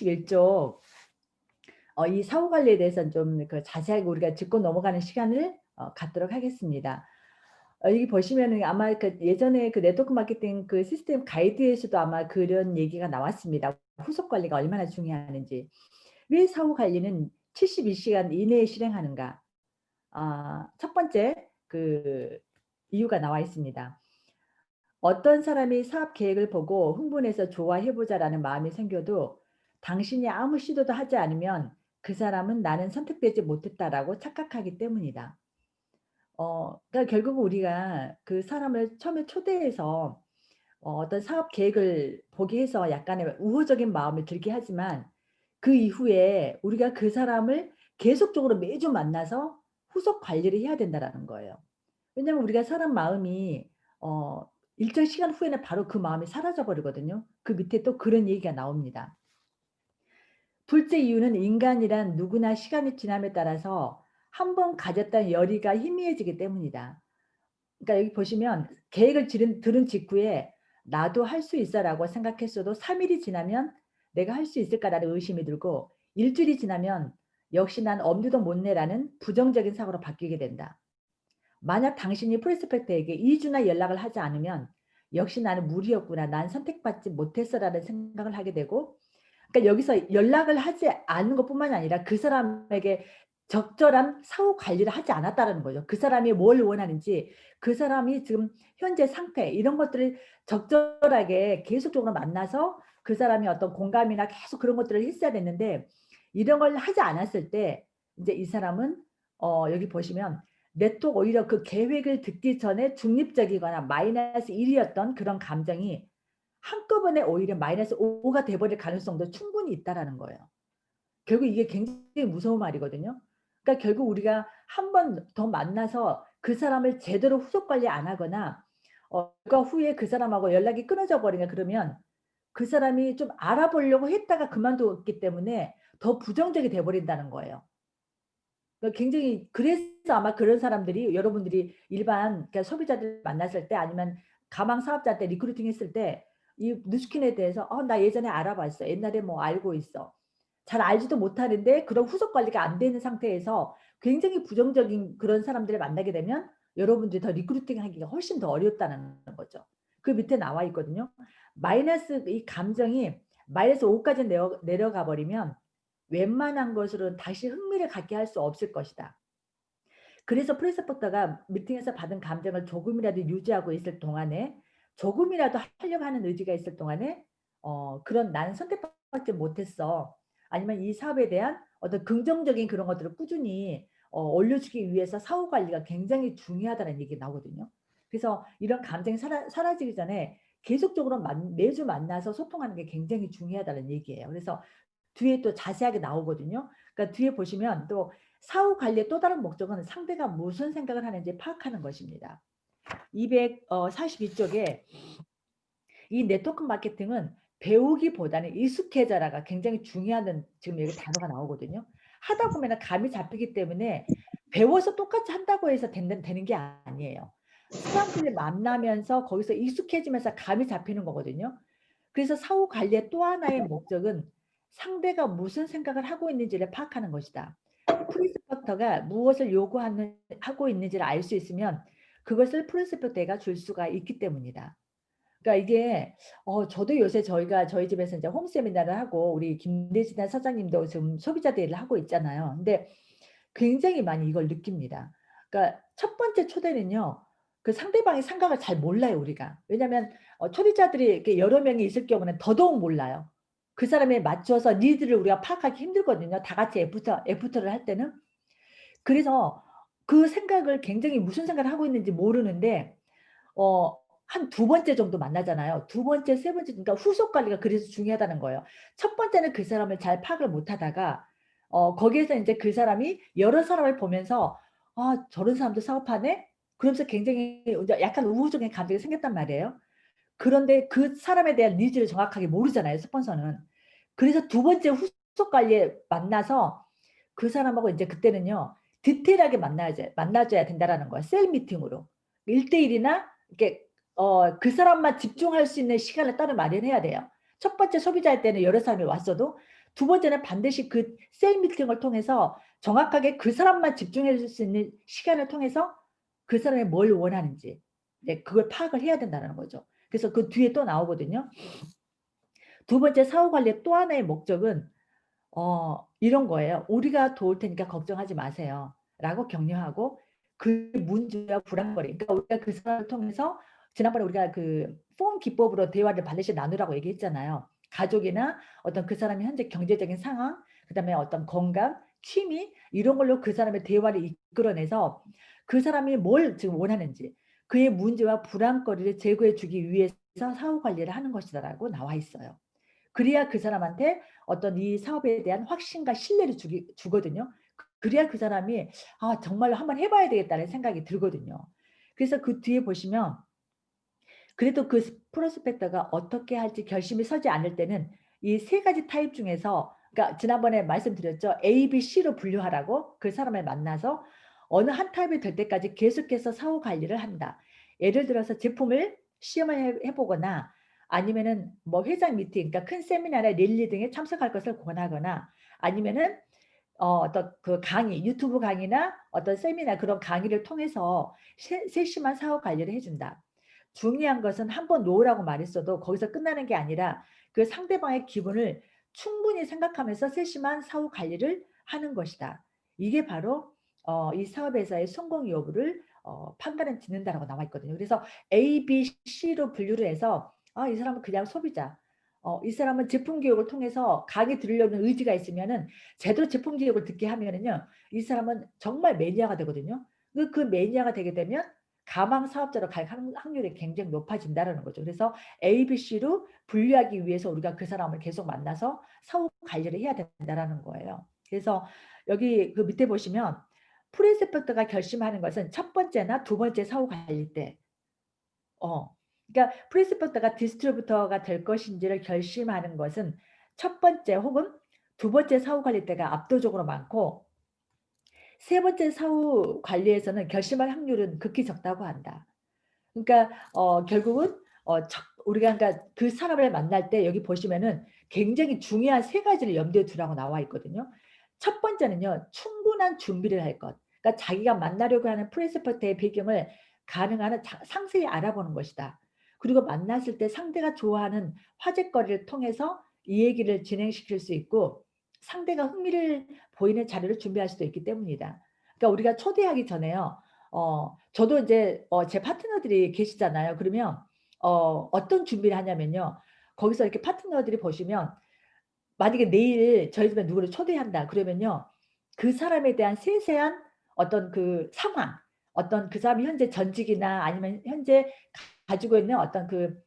1쪽 이 사후 관리에 대해서는 좀 그 자세하게 우리가 짚고 넘어가는 시간을 갖도록 하겠습니다. 여기 보시면은 아마 그 예전에 그 네트워크 마케팅 그 시스템 가이드에서도 아마 그런 얘기가 나왔습니다. 후속 관리가 얼마나 중요하는지. 왜 사후 관리는 72시간 이내에 실행하는가? 첫 번째 그 이유가 나와 있습니다. 어떤 사람이 사업 계획을 보고 흥분해서 "좋아해 보자."라는 마음이 생겨도 당신이 아무 시도도 하지 않으면 그 사람은 '나는 선택되지 못했다.'라고 착각하기 때문이다. 그러니까 결국은 우리가 그 사람을 처음에 초대해서 어떤 사업 계획을 보게 해서 약간의 우호적인 마음을 들게 하지만 그 이후에 우리가 그 사람을 계속적으로 매주 만나서 후속 관리를 해야 된다라는 거예요. 왜냐하면 우리가 사람 마음이 어 일정 시간 후에는 바로 그 마음이 사라져 버리거든요. 그 밑에 또 그런 얘기가 나옵니다. 둘째 이유는 인간이란 누구나 시간이 지남에 따라서 한 번 가졌던 열의가 희미해지기 때문이다. 그러니까 여기 보시면 계획을 들은 직후에 '나도 할 수 있어.'라고 생각했어도 3 일이 지나면 '내가 할 수 있을까?'라는 의심이 들고 일 주일이 지나면 '역시 난 엄두도 못 내'라는 부정적인 사고로 바뀌게 된다. 만약 당신이 프로스펙터에게 2 주나 연락을 하지 않으면 '역시 나는 무리였구나. 난 선택받지 못했어.'라는 생각을 하게 되고 그러니까 여기서 연락을 하지 않은 것뿐만이 아니라 그 사람에게 적절한 사후 관리를 하지 않았다라는 거죠. 그 사람이 뭘 원하는지 그 사람이 지금 현재 상태 이런 것들을 적절하게 계속적으로 만나서 그 사람이 어떤 공감이나 계속 그런 것들을 했어야 됐는데 이런 걸 하지 않았을 때 인제 이 사람은 여기 보시면 네트워크 오히려 그 계획을 듣기 전에 중립적이거나 마이너스 1 이었던 그런 감정이 한꺼번에 오히려 마이너스 5가 돼 버릴 가능성도 충분히 있다라는 거예요. 결국 이게 굉장히 무서운 말이거든요. 그러니까 결국 우리가 한 번 더 만나서 그 사람을 제대로 후속 관리 안 하거나 그러니까 후에 그 사람하고 연락이 끊어져 버리면 그러면 그 사람이 좀 알아보려고 했다가 그만뒀기 때문에 더 부정적이 돼 버린다는 거예요. 그러니까 굉장히 그래서 아마 그런 사람들이 여러분들이 일반 그러니까 소비자들 만났을 때 아니면 가망 사업자한테 리크루팅 했을 때 이 누스킨에 대해서 나 예전에 알아봤어. 옛날에 뭐 알고 있어." 잘 알지도 못하는데 그런 후속 관리가 안 되는 상태에서 굉장히 부정적인 그런 사람들을 만나게 되면 여러분들이 더 리크루팅 하기가 훨씬 더 어렵다는 거죠. 그 밑에 나와 있거든요. 마이너스 이 감정이 마이너스 5 까지 내려가 버리면 웬만한 것으로는 다시 흥미를 갖게 할 수 없을 것이다. 그래서 프레스포터가 미팅에서 받은 감정을 조금이라도 유지하고 있을 동안에 조금이라도 하려고 하는 의지가 있을 동안에 그런 '나는 선택받지 못했어.' 아니면 이 사업에 대한 어떤 긍정적인 그런 것들을 꾸준히 올려주기 위해서 사후 관리가 굉장히 중요하다는 얘기가 나오거든요. 그래서 이런 감정이 사라지기 전에 계속적으로 매주 만나서 소통하는 게 굉장히 중요하다는 얘기예요. 그래서 뒤에 또 자세하게 나오거든요. 그러니까 뒤에 보시면 또 사후 관리의 또 다른 목적은 상대가 무슨 생각을 하는지 파악하는 것입니다. 42 쪽에 이 네트워크 마케팅은 배우기보다는 익숙해져라가 굉장히 중요한 지금 여기 단어가 나오거든요. 하다 보면은 감이 잡히기 때문에 배워서 똑같이 한다고 해서 되는 게 아니에요. 사람들을 만나면서 거기서 익숙해지면서 감이 잡히는 거거든요. 그래서 사후 관리의 또 하나의 목적은 상대가 무슨 생각을 하고 있는지를 파악하는 것이다. 프린스펙터가 무엇을 하고 있는지를 알 수 있으면 그것을 프린스펙터가 줄 수가 있기 때문이다. 그러니까 이게 저도 요새 저희 집에서 인제 홈 세미나를 하고 우리 김대진아 사장님도 지금 소비자 데이를 하고 있잖아요. 근데 굉장히 많이 이걸 느낍니다. 그러니까 첫 번째 초대는요. 그 상대방의 생각을 잘 몰라요 우리가. 왜냐하면 초대자들이 이렇게 여러 명이 있을 경우는 더더욱 몰라요. 그 사람에 맞춰서 니드를 우리가 파악하기 힘들거든요 다 같이 애프터를 할 때는. 그래서 그 생각을 굉장히 무슨 생각을 하고 있는지 모르는데 한 두 번째 정도 만나잖아요. 두 번째, 세 번째 그러니까 후속 관리가 그래서 중요하다는 거예요. 첫 번째는 그 사람을 잘 파악을 못 하다가 거기에서 인제 그 사람이 여러 사람을 보면서 '아 저런 사람도 사업하네?' 그러면서 굉장히 인제 약간 우호적인 감정이 생겼단 말이에요. 그런데 그 사람에 대한 니즈를 정확하게 모르잖아요 스폰서는. 그래서 두 번째 후속 관리에 만나서 그 사람하고 인제 그때는요 디테일하게 만나 줘야 된다라는 거야 셀 미팅으로. 1대1 이나 이렇게 그 사람만 집중할 수 있는 시간을 따로 마련해야 돼요. 첫 번째 소비자일 때는 여러 사람이 왔어도 두 번째는 반드시 그 셀 미팅을 통해서 정확하게 그 사람만 집중할 수 있는 시간을 통해서 그 사람이 뭘 원하는지 네 그걸 파악을 해야 된다는 거죠. 그래서 그 뒤에 또 나오거든요. 두 번째 사후 관리의 또 하나의 목적은 이런 거예요. "우리가 도울 테니까 걱정하지 마세요."라고 격려하고 그 문제와 불안거리 그러니까 우리가 그 사람을 통해서 지난번에 우리가 그 폼 기법으로 대화를 반드시 나누라고 얘기했잖아요. 가족이나 어떤 그 사람의 현재 경제적인 상황 그다음에 어떤 건강, 취미 이런 걸로 그 사람의 대화를 이끌어내서 그 사람이 뭘 지금 원하는지 그의 문제와 불안거리를 제거해 주기 위해서 사후 관리를 하는 것이다라고 나와 있어요. 그래야 그 사람한테 어떤 이 사업에 대한 확신과 신뢰를 주거든요. 그래야 그 사람이 '아 정말로 한번 해 봐야 되겠다.'는 생각이 들거든요. 그래서 그 뒤에 보시면 그래도 그 프로스펙터가 어떻게 할지 결심이 서지 않을 때는 이 세 가지 타입 중에서 그러니까 지난번에 말씀드렸죠. A, B, C로 분류하라고 그 사람을 만나서 어느 한 타입이 될 때까지 계속해서 사후 관리를 한다. 예를 들어서 제품을 시험을 해 보거나 아니면은 뭐 회장 미팅 그러니까 큰 세미나나 랠리 등에 참석할 것을 권하거나 아니면은 어떤 그 강의 유튜브 강의나 어떤 세미나 그런 강의를 통해서 세심한 사후 관리를 해 준다. 중요한 것은 한 번 놓으라고 말했어도 거기서 끝나는 게 아니라 그 상대방의 기분을 충분히 생각하면서 세심한 사후 관리를 하는 것이다. 이게 바로 이 사업에서의 성공 여부를 판단을 짓는다라고 나와 있거든요. 그래서 A, B, C로 분류를 해서 이 사람은 그냥 소비자. 이 사람은 제품 교육을 통해서 강의 들으려는 의지가 있으면은 제대로 제품 교육을 듣게 하면은요. 이 사람은 정말 매니아가 되거든요. 그 매니아가 되게 되면 가망 사업자로 갈 확률이 굉장히 높아진다라는 거죠. 그래서 A, B, C로 분류하기 위해서 우리가 그 사람을 계속 만나서 사후 관리를 해야 된다라는 거예요. 그래서 여기 그 밑에 보시면 프린시플트가 결심하는 것은 첫 번째나 두 번째 사후 관리 때 그러니까 프린시플트가 디스트리뷰터가 될 것인지를 결심하는 것은 첫 번째 혹은 두 번째 사후 관리 때가 압도적으로 많고 세 번째 사후 관리에서는 결심할 확률은 극히 적다고 한다. 그러니까 결국은 우리가 그러니까 그 사람을 만날 때 여기 보시면은 굉장히 중요한 세 가지를 염두에 두라고 나와 있거든요. 첫 번째는요. 충분한 준비를 할 것. 그러니까 자기가 만나려고 하는 프린시플트의 배경을 가능한 한 상세히 알아보는 것이다. 그리고 만났을 때 상대가 좋아하는 화제거리를 통해서 이 얘기를 진행시킬 수 있고 상대가 흥미를 보이는 자료를 준비할 수도 있기 때문이다. 그러니까 우리가 초대하기 전에요. 저도 인제 제 파트너들이 계시잖아요. 그러면 어떤 준비를 하냐면요. 거기서 이렇게 파트너들이 보시면 만약에 내일 저희 집에 누구를 초대한다 그러면요. 그 사람에 대한 세세한 어떤 그 상황, 어떤 그 사람이 현재 전직이나 아니면 현재 가지고 있는 어떤 그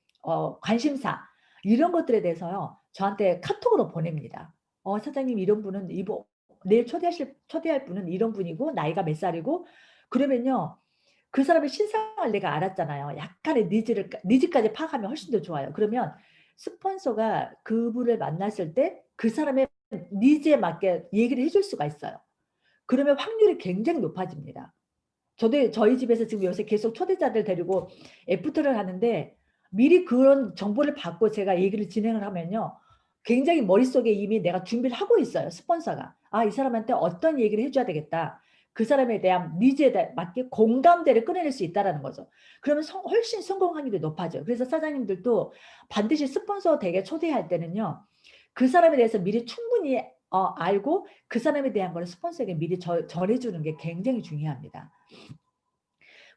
관심사 이런 것들에 대해서요. 저한테 카톡으로 보냅니다. "사장님 이런 분은 내일 초대할 분은 이런 분이고 나이가 몇 살이고" 그러면요. 그 사람의 신상을 내가 알았잖아요. 약간의 니즈까지 파악하면 훨씬 더 좋아요. 그러면 스폰서가 그분을 만났을 때 그 사람의 니즈에 맞게 얘기를 해줄 수가 있어요. 그러면 확률이 굉장히 높아집니다. 저도 저희 집에서 지금 요새 계속 초대자들 데리고 애프터를 하는데 미리 그런 정보를 받고 제가 얘기를 진행을 하면요. 굉장히 머릿속에 이미 내가 준비를 하고 있어요, 스폰서가. '아 이 사람한테 어떤 얘기를 해 줘야 되겠다.' 그 사람에 대한 니즈에 맞게 공감대를 끌어낼 수 있다라는 거죠. 그러면 훨씬 성공 확률이 높아져요. 그래서 사장님들도 반드시 스폰서 댁에 초대할 때는요. 그 사람에 대해서 미리 충분히 알고 그 사람에 대한 거를 스폰서에게 미리 전해 주는 게 굉장히 중요합니다.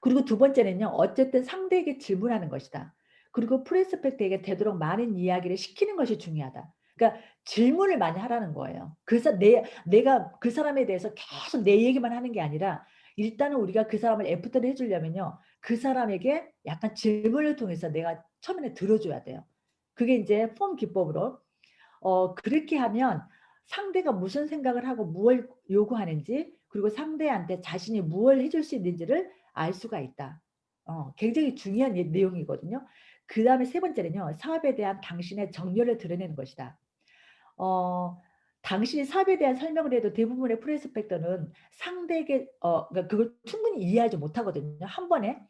그리고 두 번째는요. 어쨌든 상대에게 질문하는 것이다. 그리고 프로스펙트에게 되도록 많은 이야기를 시키는 것이 중요하다. 그러니까 질문을 많이 하라는 거예요. 그래서 내가 그 사람에 대해서 계속 내 얘기만 하는 게 아니라 일단은 우리가 그 사람을 애프터를 해 주려면요. 그 사람에게 약간 질문을 통해서 내가 처음에는 들어 줘야 돼요. 그게 인제 폼 기법으로 그렇게 하면 상대가 무슨 생각을 하고 무엇을 요구하는지 그리고 상대한테 자신이 무엇을 해줄 수 있는지를 알 수가 있다. 굉장히 중요한 내용이거든요. 그다음에 세 번째는요. 사업에 대한 당신의 정열을 드러내는 것이다. 어 당신이 사업에 대한 설명을 해도 대부분의 프로스펙터는 상대에게 그러니까 그걸 충분히 이해하지 못하거든요, 한 번에.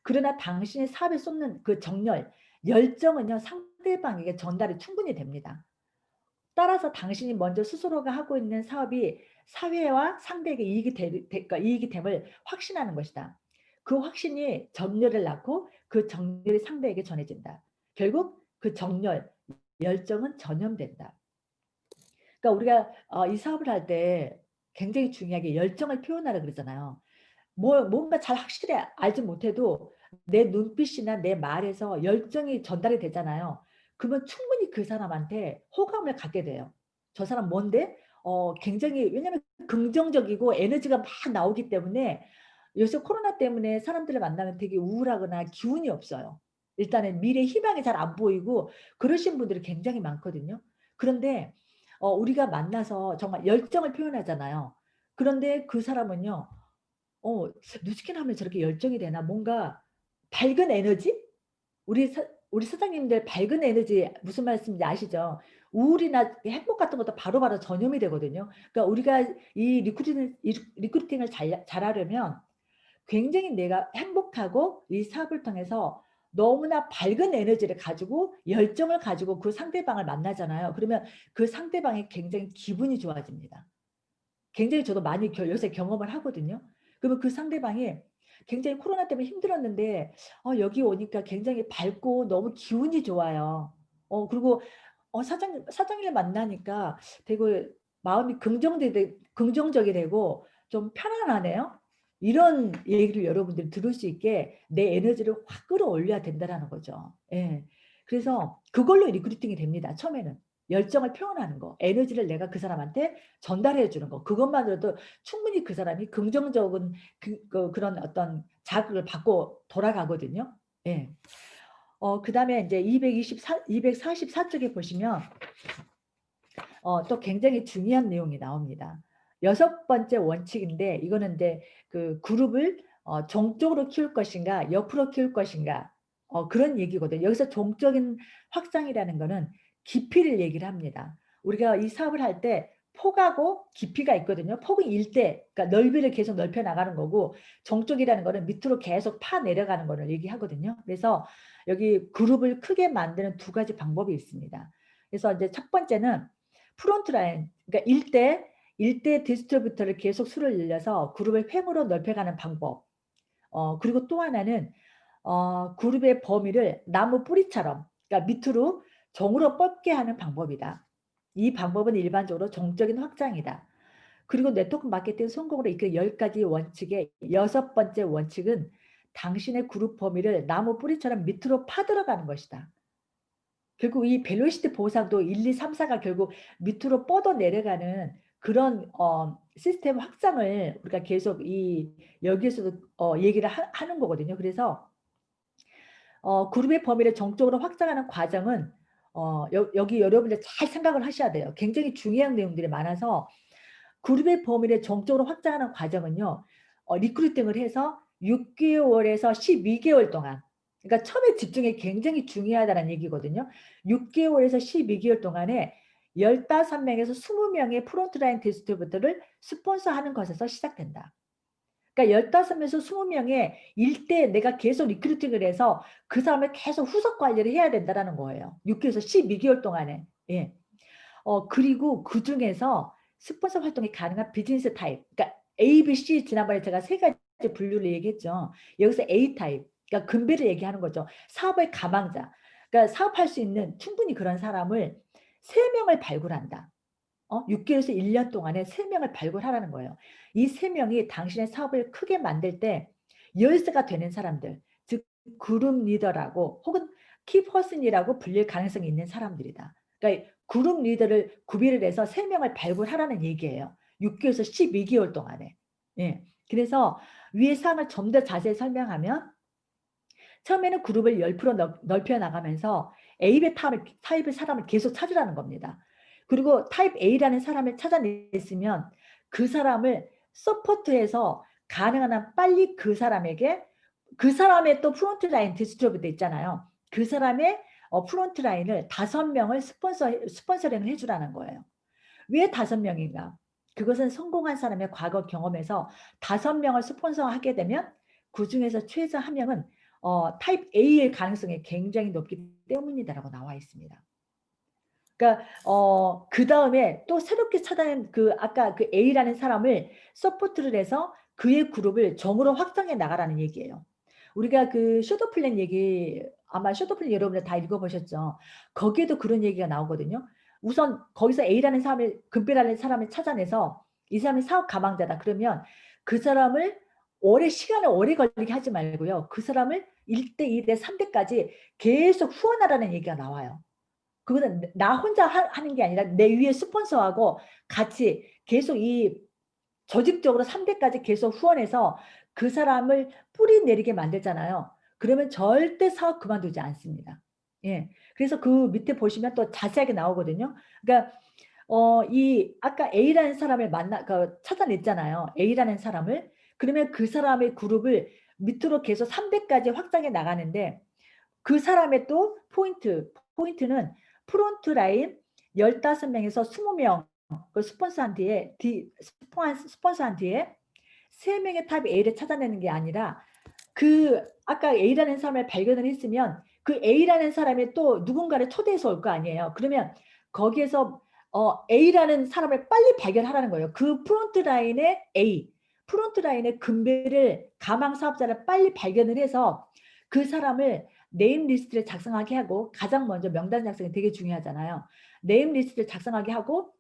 그러나 당신의 사업에 쏟는 그 정열, 열정은요 상대방에게 전달이 충분히 됩니다. 따라서 당신이 먼저 스스로가 하고 있는 사업이 사회와 상대에게 이익이 됨을 확신하는 것이다. 그 확신이 정열을 낳고 그 정열이 상대에게 전해진다. 결국 그 정열, 열정은 전염된다. 그러니까 우리가 이 사업을 할 때 굉장히 중요하게 열정을 표현하라 그러잖아요. 뭔가 잘 확실히 알지 못해도 내 눈빛이나 내 말에서 열정이 전달이 되잖아요. 그러면 충분히 그 사람한테 호감을 갖게 돼요. 저 사람 뭔데? 굉장히 왜냐면 긍정적이고 에너지가 막 나오기 때문에 요새 코로나 때문에 사람들을 만나면 되게 우울하거나 기운이 없어요. 일단은 미래 희망이 잘 안 보이고 그러신 분들이 굉장히 많거든요. 그런데 우리가 만나서 정말 열정을 표현하잖아요. 그런데 그 사람은요. 어 누스킨 하면 저렇게 열정이 되나 뭔가 밝은 에너지? 우리 사장님들 밝은 에너지 무슨 말씀인지 아시죠? 우울이나 행복 같은 것도 바로바로 전염이 되거든요. 그러니까 우리가 이 리크루팅을 잘하려면 굉장히 내가 행복하고 이 사업을 통해서 너무나 밝은 에너지를 가지고 열정을 가지고 그 상대방을 만나잖아요. 그러면 그 상대방이 굉장히 기분이 좋아집니다. 굉장히 저도 많이 요새 경험을 하거든요. 그러면 그 상대방이 굉장히 코로나 때문에 힘들었는데 여기 오니까 굉장히 밝고 너무 기운이 좋아요. 그리고 사장님을 만나니까 되게 마음이 긍정적이 되고 좀 편안하네요. 이런 얘기를 여러분들이 들을 수 있게 내 에너지를 확 끌어올려야 된다라는 거죠. 예. 그래서 그걸로 리크루팅이 됩니다. 처음에는. 열정을 표현하는 거. 에너지를 내가 그 사람한테 전달해 주는 거. 그것만으로도 충분히 그 사람이 긍정적인 그런 어떤 자극을 받고 돌아가거든요. 예. 그다음에 이제 244쪽에 보시면 또 굉장히 중요한 내용이 나옵니다. 6번째 원칙인데 이거는 이제 그 그룹을 종적으로 키울 것인가 옆으로 키울 것인가 그런 얘기거든요. 여기서 종적인 확장이라는 거는 깊이를 얘기를 합니다. 우리가 이 사업을 할 때 폭하고 깊이가 있거든요. 폭은 일대, 그러니까 넓이를 계속 넓혀 나가는 거고 종적이라는 거는 밑으로 계속 파 내려가는 거를 얘기하거든요. 그래서 여기 그룹을 크게 만드는 두 가지 방법이 있습니다. 그래서 이제 첫 번째는 프론트 라인, 그러니까 일대 디스트리뷰터를 계속 수를 늘려서 그룹의 횡으로 넓혀가는 방법. 그리고 또 하나는 그룹의 범위를 나무 뿌리처럼, 그러니까 밑으로 정으로 뻗게 하는 방법이다. 이 방법은 일반적으로 정적인 확장이다. 그리고 네트워크 마케팅 성공으로 이끄는 10가지 원칙의 6번째 원칙은 당신의 그룹 범위를 나무 뿌리처럼 밑으로 파들어가는 것이다. 결국 이 벨로시티 보상도 1, 2, 3, 4가 결국 밑으로 뻗어 내려가는 그런 시스템 확장을 우리가 계속 여기에서도 얘기를 하는 거거든요. 그래서 그룹의 범위를 정적으로 확장하는 과정은 여기 여러분들 잘 생각을 하셔야 돼요. 굉장히 중요한 내용들이 많아서 그룹의 범위를 정적으로 확장하는 과정은요. 리크루팅을 해서 6개월에서 12개월 동안, 그러니까 처음에 집중이 굉장히 중요하다는 얘기거든요. 6개월에서 12개월 동안에 15명에서 20명의 프론트라인 디스트리뷰터를 스폰서하는 것에서 시작된다. 그러니까 15명에서 20명의 일대 내가 계속 리크루팅을 해서 그 사람을 계속 후속 관리를 해야 된다는 거예요. 6개월에서 12개월 동안에. 예. 그리고 그중에서 스폰서 활동이 가능한 비즈니스 타입, 그러니까 A, B, C 지난번에 제가 3가지 분류를 얘기했죠. 여기서 A 타입, 그러니까 금배를 얘기하는 거죠. 사업의 가망자, 그러니까 사업할 수 있는 충분히 그런 사람을 3명을 발굴한다. 6개월에서 1년 동안에 3명을 발굴하라는 거예요. 이 3명이 당신의 사업을 크게 만들 때 열쇠가 되는 사람들, 즉 그룹 리더라고 혹은 키퍼슨이라고 불릴 가능성이 있는 사람들이다. 그러니까 그룹 리더를 구비를 해서 3명을 발굴하라는 얘기예요. 6개월에서 12개월 동안에. 예. 그래서 위의 사항을 좀 더 자세히 설명하면 처음에는 그룹을 10% 넓혀 나가면서 A의 타입의 사람을 계속 찾으라는 겁니다. 그리고 타입 A라는 사람을 찾아냈으면 그 사람을 서포트해서 가능한 한 빨리 그 사람의 또 프론트라인 디스트리뷰터 있잖아요. 그 사람의 프론트 라인을 5명을 스폰서링을 해주라는 거예요. 왜 5명인가? 그것은 성공한 사람의 과거 경험에서 5명을 스폰서하게 되면 그 중에서 최소 1명은 타입 A의 가능성이 굉장히 높기 때문이다라고 나와 있습니다. 그러니까 그다음에 또 새롭게 찾아낸 그 아까 그 A라는 사람을 서포트를 해서 그의 그룹을 정으로 확장해 나가라는 얘기예요. 우리가 그 쇼도 플랜 얘기 아마 쇼도 플랜 여러분들 다 읽어보셨죠? 거기에도 그런 얘기가 나오거든요. 우선 거기서 A라는 사람을 금배라는 사람을 찾아내서 이 사람이 사업 가망자다. 그러면 그 사람을 시간을 오래 걸리게 하지 말고요. 그 사람을 1대, 2대, 3대까지 계속 후원하라는 얘기가 나와요. 그거는 나 혼자 하는 게 아니라 내 위에 스폰서하고 같이 계속 이 조직적으로 3대까지 계속 후원해서 그 사람을 뿌리 내리게 만들잖아요. 그러면 절대 사업 그만두지 않습니다. 예. 그래서 그 밑에 보시면 또 자세하게 나오거든요. 그러니까 이 아까 A라는 사람을 찾아냈잖아요. A라는 사람을. 그러면 그 사람의 그룹을 밑으로 계속 3대까지 확장해 나가는데 그 사람의 또 포인트는 프론트 라인 15명에서 20명 그 스폰서한 뒤에 3명의 탑 A를 찾아내는 게 아니라 그 아까 A라는 사람을 발견을 했으면 그 A라는 사람이 또 누군가를 초대해서 올 거 아니에요. 그러면 거기에서 A라는 사람을 빨리 발견하라는 거예요. 그 프론트 라인의 금배를 가망 사업자를 빨리 발견을 해서 그 사람을 네임 리스트를 작성하게 하고 가장 먼저 명단 작성이 되게 중요하잖아요. 네임 리스트를 작성하게 하고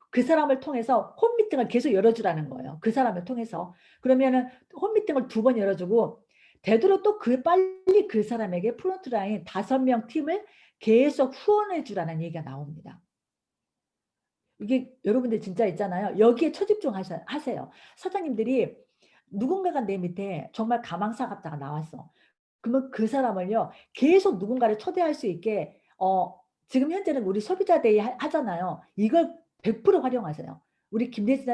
그 사람을 통해서 홈미팅을 계속 열어주라는 거예요. 그 사람을 통해서. 그러면은 홈미팅을 2번 열어주고 되도록 또 빨리 그 사람에게 프론트라인 5명 팀을 계속 후원해 주라는 얘기가 나옵니다. 이게 여러분들 진짜 있잖아요. 여기에 초집중 하세요. 사장님들이 누군가가 내 밑에 정말 가망사 갔다가 나왔어. 그러면 그 사람을요. 계속 누군가를 초대할 수 있게 지금 현재는 우리 소비자 데이 하잖아요. 이걸 100% 활용하세요. 우리 김대진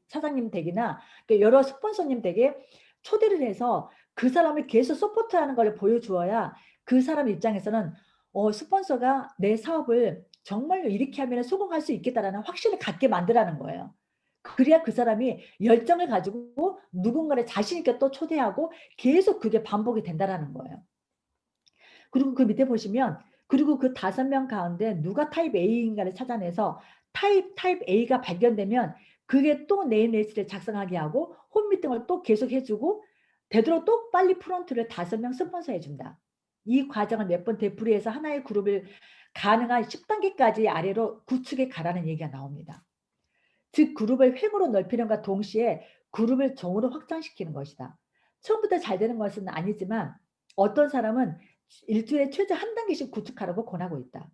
사장님 댁이나 여러 스폰서님 댁에 초대를 해서 그 사람을 계속 서포트하는 걸 보여주어야 그 사람 입장에서는 스폰서가 내 사업을 정말로 이렇게 하면 성공할 수 있겠다라는 확신을 갖게 만들라는 거예요. 그래야 그 사람이 열정을 가지고 누군가를 자신 있게 또 초대하고 계속 그게 반복이 된다라는 거예요. 그리고 그 밑에 보시면 그리고 그 5명 가운데 누가 타입 A인가를 찾아내서 타입 A가 발견되면 그게 또 네임 리스트를 작성하게 하고 홈미팅을 또 계속 해주고 되도록 또 빨리 프론트를 5명 스폰서 해준다. 이 과정을 몇 번 되풀이해서 하나의 그룹을 가능한 10단계까지 아래로 구축해 가라는 얘기가 나옵니다. 즉 그룹을 횡으로 넓히는과 동시에 그룹을 정으로 확장시키는 것이다. 처음부터 잘 되는 것은 아니지만 어떤 사람은 일주일에 최소 한 단계씩 구축하라고 권하고 있다.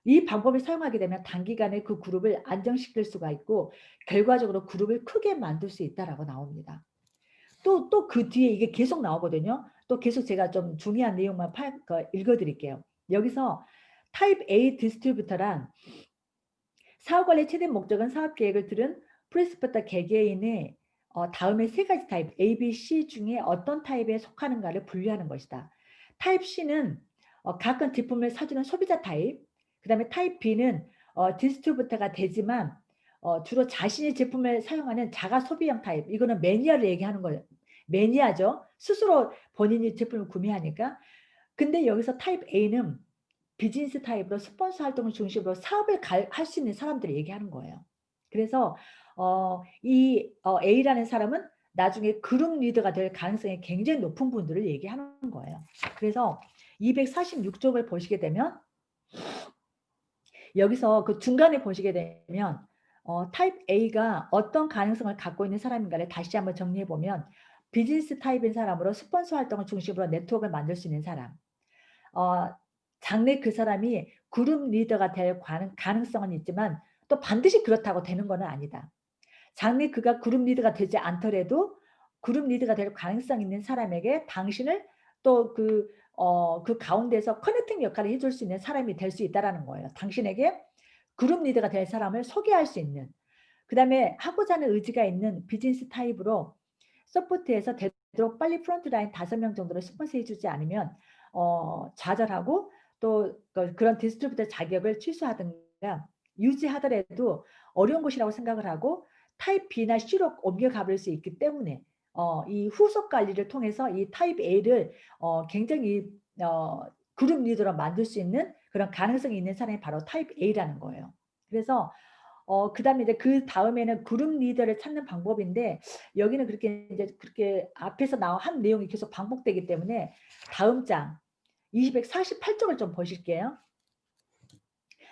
이 방법을 사용하게 되면 단기간에 그 그룹을 안정시킬 수가 있고 결과적으로 그룹을 크게 만들 수 있다라고 나옵니다. 또 그 뒤에 이게 계속 나오거든요. 또 계속 제가 좀 중요한 내용만 읽어드릴게요. 여기서 타입 A 디스트리뷰터란 사업관리 최대 목적은 사업계획을 들은 프리스포터 개개인의 다음에 3가지 타입 A, B, C 중에 어떤 타입에 속하는가를 분류하는 것이다. 타입 C는 가끔 제품을 사주는 소비자 타입, 그 다음에 타입 B는 디스트리뷰터가 되지만 주로 자신의 제품을 사용하는 자가 소비형 타입, 이거는 매니아를 얘기하는 거예요. 매니아죠. 스스로 본인이 제품을 구매하니까. 근데 여기서 타입 A는 비즈니스 타입으로 스폰서 활동을 중심으로 사업을 할 수 있는 사람들을 얘기하는 거예요. 그래서 A라는 사람은 나중에 그룹 리더가 될 가능성이 굉장히 높은 분들을 얘기하는 거예요. 그래서 246쪽을 보시게 되면 여기서 그 중간에 보시게 되면 타입 A가 어떤 가능성을 갖고 있는 사람인가를 다시 한번 정리해 보면 비즈니스 타입인 사람으로 스폰서 활동을 중심으로 네트워크를 만들 수 있는 사람, 장래 그 사람이 그룹 리더가 될 가능성은 있지만 또 반드시 그렇다고 되는 건 아니다. 장래 그가 그룹 리더가 되지 않더라도 그룹 리더가 될 가능성 있는 사람에게 당신을 또 그 가운데서 커넥팅 역할을 해줄 수 있는 사람이 될 수 있다는 거예요. 당신에게 그룹 리더가 될 사람을 소개할 수 있는. 그 다음에 하고자 하는 의지가 있는 비즈니스 타입으로 서포트해서 되도록 빨리 프론트라인 5명 정도를 스폰서 해주지 않으면 좌절하고 또 그런 디스트리뷰터 자격을 취소하든가 유지하더라도 어려운 곳이라고 생각을 하고 타입 B나 C로 옮겨가 버릴 수 있기 때문에 이 후속 관리를 통해서 이 타입 A를 굉장히 그룹 리더로 만들 수 있는 그런 가능성이 있는 사람이 바로 타입 A라는 거예요. 그래서 그다음에 이제 그다음에는 그룹 리더를 찾는 방법인데 여기는 그렇게 이제 그렇게 앞에서 한 내용이 계속 반복되기 때문에 다음 장 248쪽을 좀 보실게요.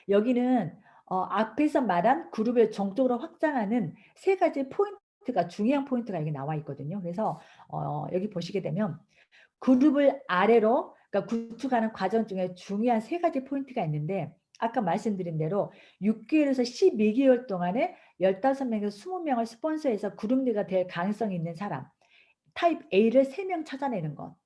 여기는 앞에서 말한 그룹을 정적으로 확장하는 세 가지 포인트가 중요한 포인트가 여기 나와 있거든요. 그래서 여기 보시게 되면 그룹을 아래로 그러니까 구축하는 과정 중에 중요한 세 가지 포인트가 있는데 아까 말씀드린 대로 6개월에서 12개월 동안에 15명에서 20명을 스폰서해서 그룹 리더가 될 가능성이 있는 사람 타입 A를 3명 찾아내는 것.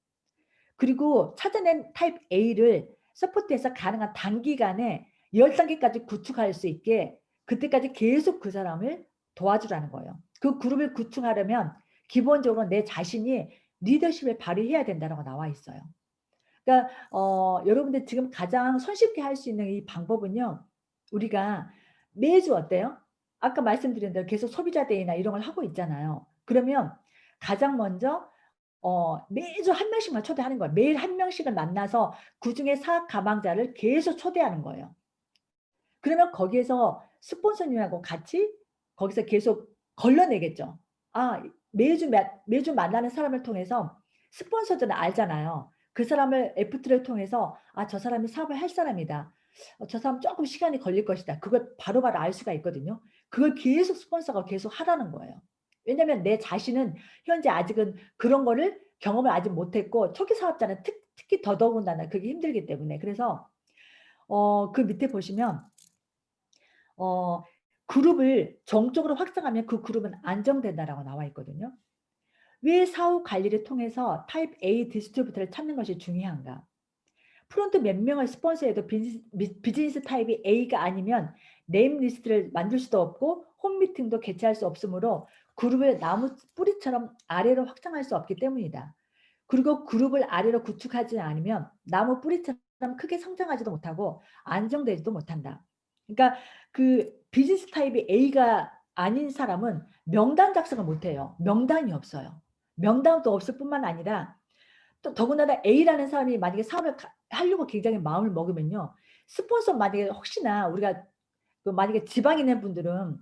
그리고 찾아낸 타입 A를 서포트해서 가능한 단기간에 10단계까지 구축할 수 있게 그때까지 계속 그 사람을 도와주라는 거예요. 그 그룹을 구축하려면 기본적으로 내 자신이 리더십을 발휘해야 된다고 나와 있어요. 그러니까 여러분들 지금 가장 손쉽게 할 수 있는 이 방법은요. 우리가 매주 어때요? 아까 말씀드린 대로 계속 소비자 데이나 이런 걸 하고 있잖아요. 그러면 가장 먼저 매주 한 명씩만 초대하는 거예요. 매일 한 명씩을 만나서 그중에 사업 가망자를 계속 초대하는 거예요. 그러면 거기에서 스폰서님하고 같이 거기서 계속 걸러내겠죠. 아 매주 만나는 사람을 통해서 스폰서들은 알잖아요. 그 사람을 FT를 통해서 '아 저 사람이 사업을 할 사람이다. 저 사람 조금 시간이 걸릴 것이다.' 그걸 바로바로 알 수가 있거든요. 그걸 계속 스폰서가 계속 하라는 거예요. 왜냐하면 내 자신은 현재 아직은 그런 거를 경험을 아직 못 했고 초기 사업자는 특히 더더군다나 그게 힘들기 때문에. 그래서 그 밑에 보시면 어 그룹을 정적으로 확장하면 그 그룹은 안정된다라고 나와 있거든요. 왜 사후 관리를 통해서 타입 A 디스트리뷰터를 찾는 것이 중요한가? 프론트 몇 명을 스폰서해도 비즈니스 타입이 A가 아니면 네임 리스트를 만들 수도 없고 홈 미팅도 개최할 수 없으므로 그룹을 나무 뿌리처럼 아래로 확장할 수 없기 때문이다. 그리고 그룹을 아래로 구축하지 않으면 나무 뿌리처럼 크게 성장하지도 못하고 안정되지도 못한다. 그러니까 그 비즈니스 타입이 A가 아닌 사람은 명단 작성을 못해요. 명단이 없어요. 명단도 없을 뿐만 아니라 또 더군다나 A라는 사람이 만약에 사업을 하려고 굉장히 마음을 먹으면요. 스폰서 만약에 혹시나 우리가 만약에 지방에 있는 분들은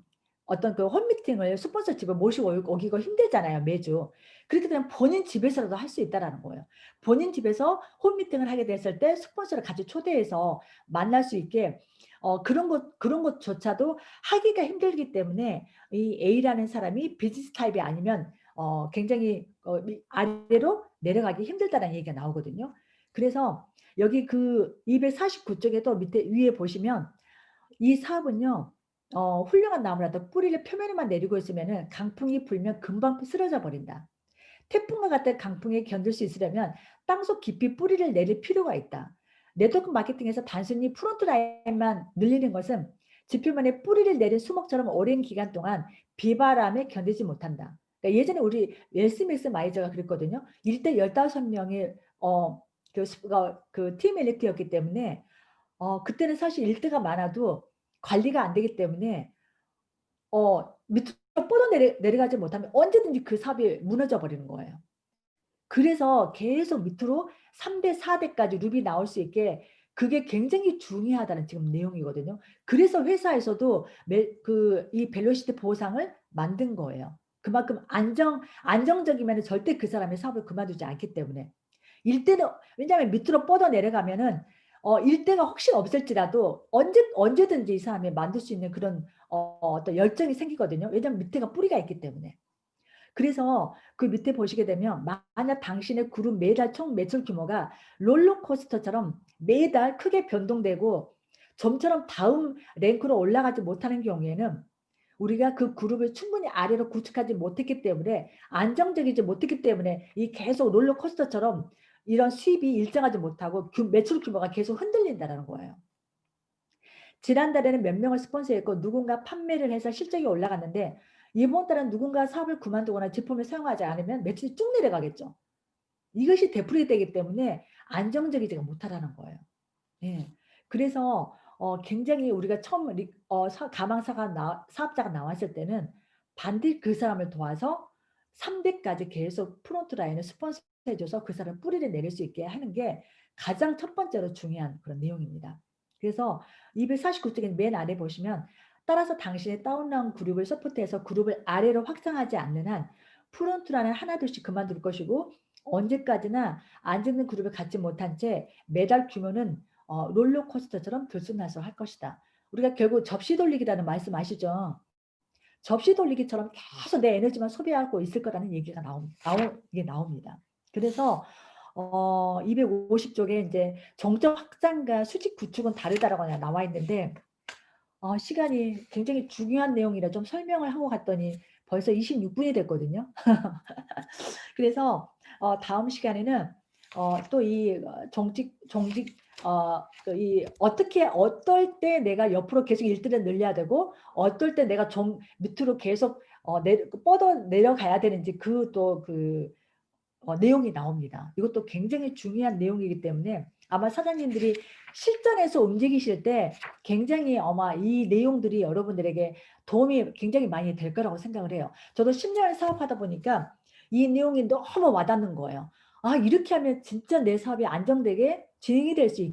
어떤 그 홈미팅을 스폰서 집에 모시고 오기가 힘들잖아요, 매주. 그렇게 되면 본인 집에서라도 할 수 있다라는 거예요. 본인 집에서 홈미팅을 하게 됐을 때 스폰서를 같이 초대해서 만날 수 있게 그런 것조차도 하기가 힘들기 때문에 이 A라는 사람이 비즈니스 타입이 아니면 굉장히 아래로 내려가기 힘들다는 얘기가 나오거든요. 그래서 여기 그 249 쪽에도 밑에 위에 보시면 이 사업은요. 훌륭한 나무라도 뿌리를 표면에만 내리고 있으면은 강풍이 불면 금방 쓰러져 버린다. 태풍과 같은 강풍에 견딜 수 있으려면 땅속 깊이 뿌리를 내릴 필요가 있다. 네트워크 마케팅에서 단순히 프론트 라인만 늘리는 것은 지표면에 뿌리를 내린 수목처럼 오랜 기간 동안 비바람에 견디지 못한다. 그러니까 예전에 우리 웰스맥스 마이저가 그랬거든요. 일대 15명의 팀 엘리트였기 때문에 그때는 사실 일대가 많아도 관리가 안 되기 때문에 밑으로 뻗어 내려가지 못하면 언제든지 그 사업이 무너져 버리는 거예요. 그래서 계속 밑으로 3 대, 4 대까지 룹이 나올 수 있게 그게 굉장히 중요하다는 지금 내용이거든요. 그래서 회사에서도 이 벨로시티 보상을 만든 거예요. 그만큼 안정적이면은 절대 그 사람의 사업을 그만두지 않기 때문에. 일대는 왜냐하면 밑으로 뻗어 내려가면은 일대가 혹시 없을지라도 언제든지 이 사람이 만들 수 있는 그런 어떤 열정이 생기거든요. 왜냐하면 밑에가 뿌리가 있기 때문에. 그래서 그 밑에 보시게 되면 만약 당신의 그룹 매달 총 매출 규모가 롤러코스터처럼 매달 크게 변동되고 좀처럼 다음 랭크로 올라가지 못하는 경우에는 우리가 그 그룹을 충분히 아래로 구축하지 못했기 때문에 안정적이지 못했기 때문에 이 계속 롤러코스터처럼 이런 수입이 일정하지 못하고 매출 규모가 계속 흔들린다는 거예요. 지난달에는 몇 명을 스폰서했고 누군가 판매를 해서 실적이 올라갔는데 이번 달은 누군가 사업을 그만두거나 제품을 사용하지 않으면 매출이 쭉 내려가겠죠. 이것이 되풀이되기 때문에 안정적이지가 못하다는 거예요. 예. 그래서 굉장히 우리가 처음 사업자가 나왔을 때는 반드시 그 사람을 도와서 3 대까지 계속 프론트 라인을 스폰서해 줘서 그 사람 뿌리를 내릴 수 있게 하는 게 가장 첫 번째로 중요한 그런 내용입니다. 그래서 249쪽의 맨 아래 보시면 따라서 당신의 다운라인 그룹을 서포트해서 그룹을 아래로 확장하지 않는 한 프론트라는 하나둘씩 그만둘 것이고 언제까지나 앉아있는 그룹을 갖지 못한 채 매달 규모는 롤러코스터처럼 들쑥날쑥할 것이다. 우리가 결국 접시 돌리기라는 말씀 아시죠? 접시 돌리기처럼 계속 내 에너지만 소비하고 있을 거라는 얘기가 이게 나옵니다. 그래서 250쪽에 인제 정적 확장과 수직 구축은 다르다라고 나와 있는데 시간이 굉장히 중요한 내용이라 좀 설명을 하고 갔더니 벌써 26분이 됐거든요. 그래서 다음 시간에는 또 이 정직 이 어떻게 어떨 때 내가 옆으로 계속 일들을 늘려야 되고 어떨 때 내가 밑으로 계속 뻗어 내려가야 되는지 내용이 나옵니다. 이것도 굉장히 중요한 내용이기 때문에 아마 사장님들이 실전에서 움직이실 때 굉장히 아마 이 내용들이 여러분들에게 도움이 굉장히 많이 될 거라고 생각을 해요. 저도 10년을 사업하다 보니까 이 내용이 너무 와닿는 거예요. '아 이렇게 하면 진짜 내 사업이 안정되게 진행이 될 수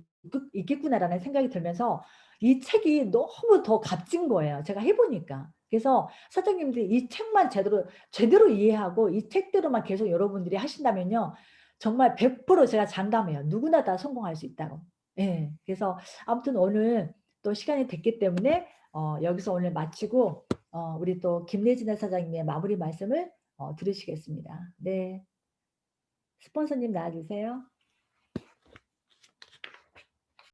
있겠구나.'라는 생각이 들면서 이 책이 너무 더 값진 거예요, 제가 해 보니까. 그래서 사장님들이 이 책만 제대로 이해하고 이 책대로만 계속 여러분들이 하신다면요. 정말 100% 제가 장담해요. 누구나 다 성공할 수 있다고. 예. 그래서 아무튼 오늘 또 시간이 됐기 때문에 여기서 오늘 마치고 우리 또 김래진아 사장님의 마무리 말씀을 들으시겠습니다. 네. 스폰서님 나와 주세요.